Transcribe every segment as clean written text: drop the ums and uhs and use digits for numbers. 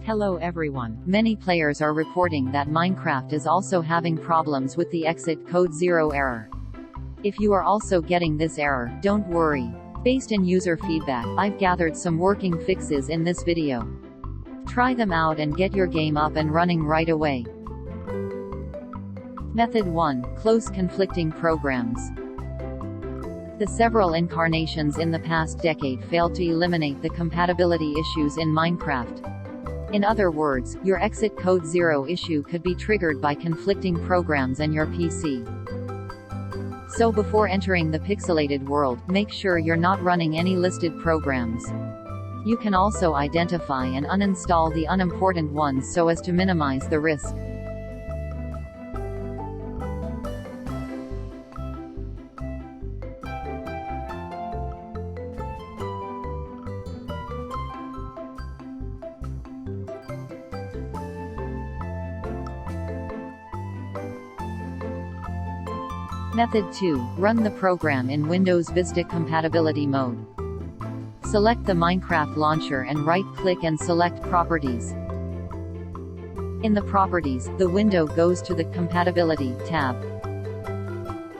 Hello everyone. Many players are reporting that Minecraft is also having problems with the exit code 0 error. If you are also getting this error, don't worry. Based on user feedback, I've gathered some working fixes in this video. Try them out and get your game up and running right away. Method 1. Close conflicting programs. The several incarnations in the past decade failed to eliminate the compatibility issues in Minecraft. In other words, your exit code 0 issue could be triggered by conflicting programs and your PC. So before entering the pixelated world, make sure you're not running any listed programs. You can also identify and uninstall the unimportant ones so as to minimize the risk. Method 2. Run the program in Windows Vista compatibility mode. Select the Minecraft launcher and right-click and select Properties. In the Properties, the window goes to the Compatibility tab.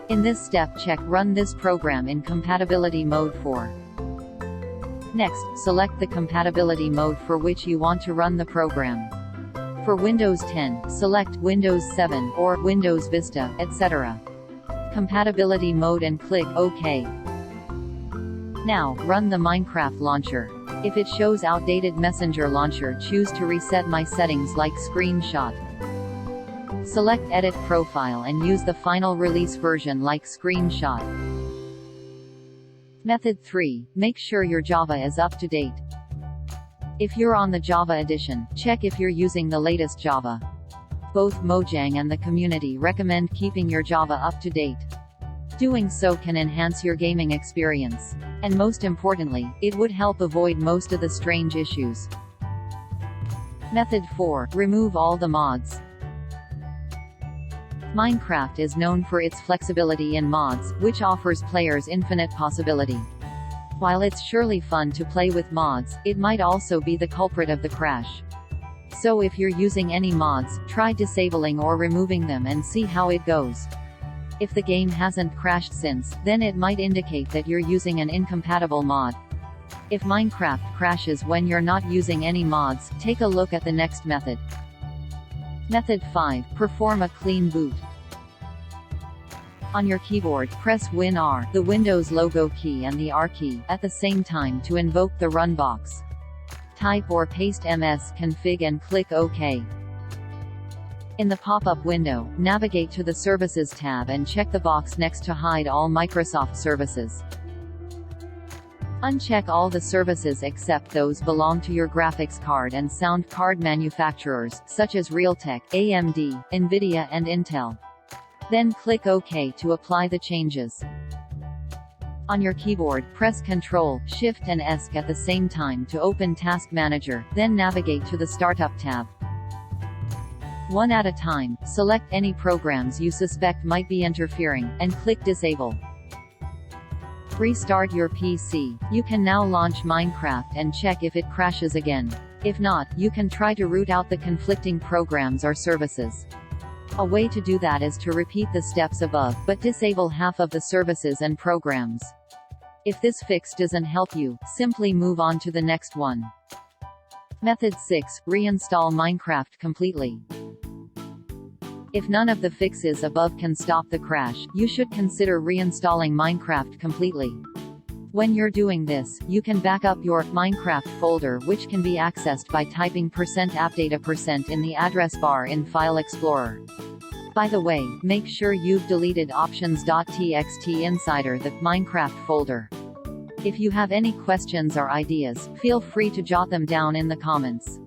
In this step, check Run this program in compatibility mode for. Next, select the compatibility mode for which you want to run the program. For Windows 10, select Windows 7 or Windows Vista, etc. Compatibility mode and click OK. Now, run the Minecraft launcher. If it shows outdated Messenger launcher, choose to reset my settings like screenshot. Select Edit Profile and use the final release version like screenshot. Method 3. Make sure your Java is up to date. If you're on the Java edition, check if you're using the latest Java. Both Mojang and the community recommend keeping your Java up to date. Doing so can enhance your gaming experience. And most importantly, it would help avoid most of the strange issues. Method 4. Remove all the mods. Minecraft is known for its flexibility in mods, which offers players infinite possibility. While it's surely fun to play with mods, it might also be the culprit of the crash. So if you're using any mods, try disabling or removing them and see how it goes. If the game hasn't crashed since, then it might indicate that you're using an incompatible mod. If Minecraft crashes when you're not using any mods, take a look at the next method. Method 5. Perform a clean boot. On your keyboard, press Win-R, the Windows logo key and the R key, at the same time to invoke the run box. Type or paste msconfig and click OK. In the pop-up window, navigate to the Services tab and check the box next to Hide all Microsoft services. Uncheck all the services except those belong to your graphics card and sound card manufacturers, such as Realtek, AMD, Nvidia and Intel. Then click OK to apply the changes. On your keyboard, press Ctrl, Shift and ESC at the same time to open Task Manager, then navigate to the Startup tab. One at a time, select any programs you suspect might be interfering, and click Disable. Restart your PC. You can now launch Minecraft and check if it crashes again. If not, you can try to root out the conflicting programs or services. A way to do that is to repeat the steps above, but disable half of the services and programs. If this fix doesn't help you, simply move on to the next one. Method 6. Reinstall Minecraft completely. If none of the fixes above can stop the crash, you should consider reinstalling Minecraft completely. When you're doing this, you can back up your Minecraft folder, which can be accessed by typing %appdata% in the address bar in File Explorer. By the way, make sure you've deleted options.txt inside the Minecraft folder. If you have any questions or ideas, feel free to jot them down in the comments.